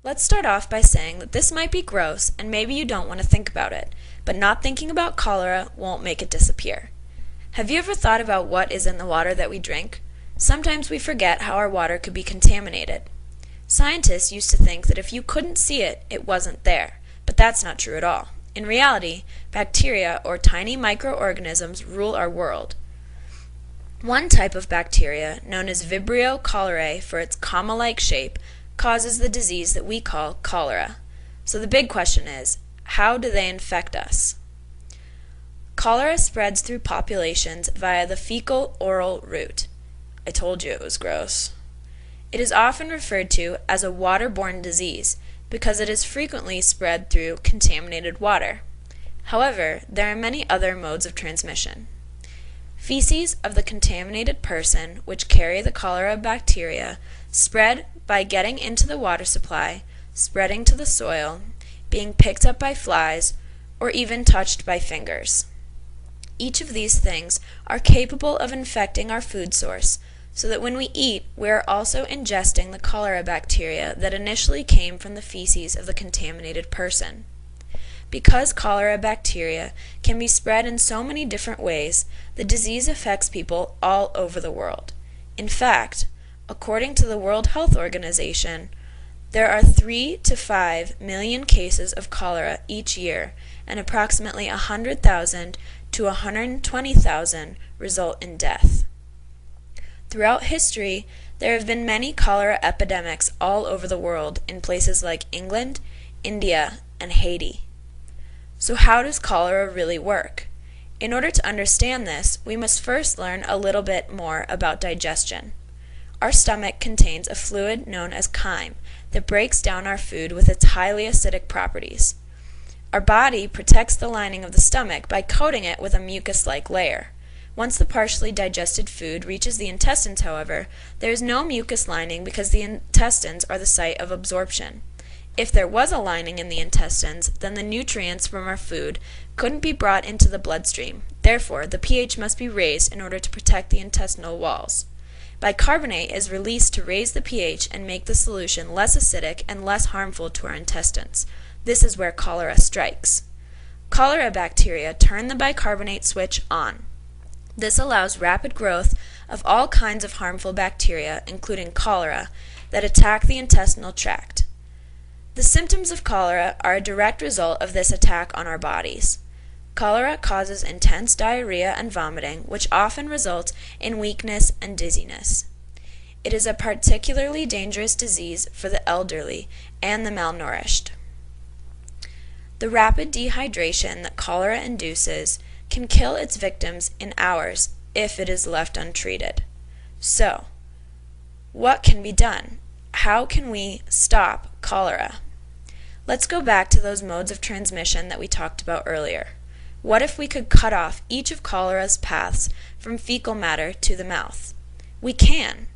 Let's start off by saying that this might be gross and maybe you don't want to think about it, but not thinking about cholera won't make it disappear. Have you ever thought about what is in the water that we drink? Sometimes we forget how our water could be contaminated. Scientists used to think that if you couldn't see it, it wasn't there, but that's not true at all. In reality, bacteria or tiny microorganisms rule our world. One type of bacteria, known as vibrio cholerae for its comma-like shape, causes the disease that we call cholera. So the big question is, how do they infect us? Cholera spreads through populations via the fecal-oral route. I told you it was gross. It is often referred to as a waterborne disease because it is frequently spread through contaminated water. However, there are many other modes of transmission. Feces of the contaminated person, which carry the cholera bacteria, spread by getting into the water supply, spreading to the soil, being picked up by flies, or even touched by fingers. Each of these things are capable of infecting our food source, so that when we eat, we are also ingesting the cholera bacteria that initially came from the feces of the contaminated person. Because cholera bacteria can be spread in so many different ways, the disease affects people all over the world. In fact, according to the World Health Organization, there are 3 to 5 million cases of cholera each year, and approximately 100,000 to 120,000 result in death. Throughout history, there have been many cholera epidemics all over the world in places like England, India, and Haiti. So how does cholera really work? In order to understand this, we must first learn a little bit more about digestion. Our stomach contains a fluid known as chyme that breaks down our food with its highly acidic properties. Our body protects the lining of the stomach by coating it with a mucus-like layer. Once the partially digested food reaches the intestines, however, there is no mucus lining because the intestines are the site of absorption. If there was a lining in the intestines, then the nutrients from our food couldn't be brought into the bloodstream. Therefore, the pH must be raised in order to protect the intestinal walls. Bicarbonate is released to raise the pH and make the solution less acidic and less harmful to our intestines. This is where cholera strikes. Cholera bacteria turn the bicarbonate switch on. This allows rapid growth of all kinds of harmful bacteria, including cholera, that attack the intestinal tract. The symptoms of cholera are a direct result of this attack on our bodies. Cholera causes intense diarrhea and vomiting, which often results in weakness and dizziness. It is a particularly dangerous disease for the elderly and the malnourished. The rapid dehydration that cholera induces can kill its victims in hours if it is left untreated. So, what can be done? How can we stop cholera? Let's go back to those modes of transmission that we talked about earlier. What if we could cut off each of cholera's paths from fecal matter to the mouth? We can.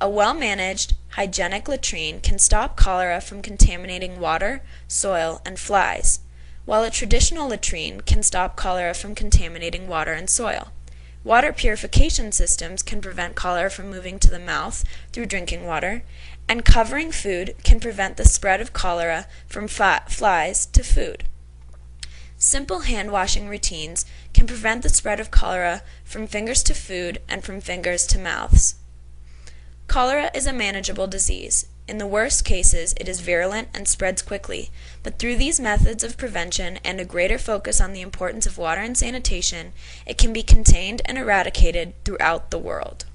A well-managed, hygienic latrine can stop cholera from contaminating water, soil, and flies, while a traditional latrine can stop cholera from contaminating water and soil. Water purification systems can prevent cholera from moving to the mouth through drinking water, and covering food can prevent the spread of cholera from flies to food. Simple hand-washing routines can prevent the spread of cholera from fingers to food and from fingers to mouths. Cholera is a manageable disease. In the worst cases, it is virulent and spreads quickly, but through these methods of prevention and a greater focus on the importance of water and sanitation, it can be contained and eradicated throughout the world.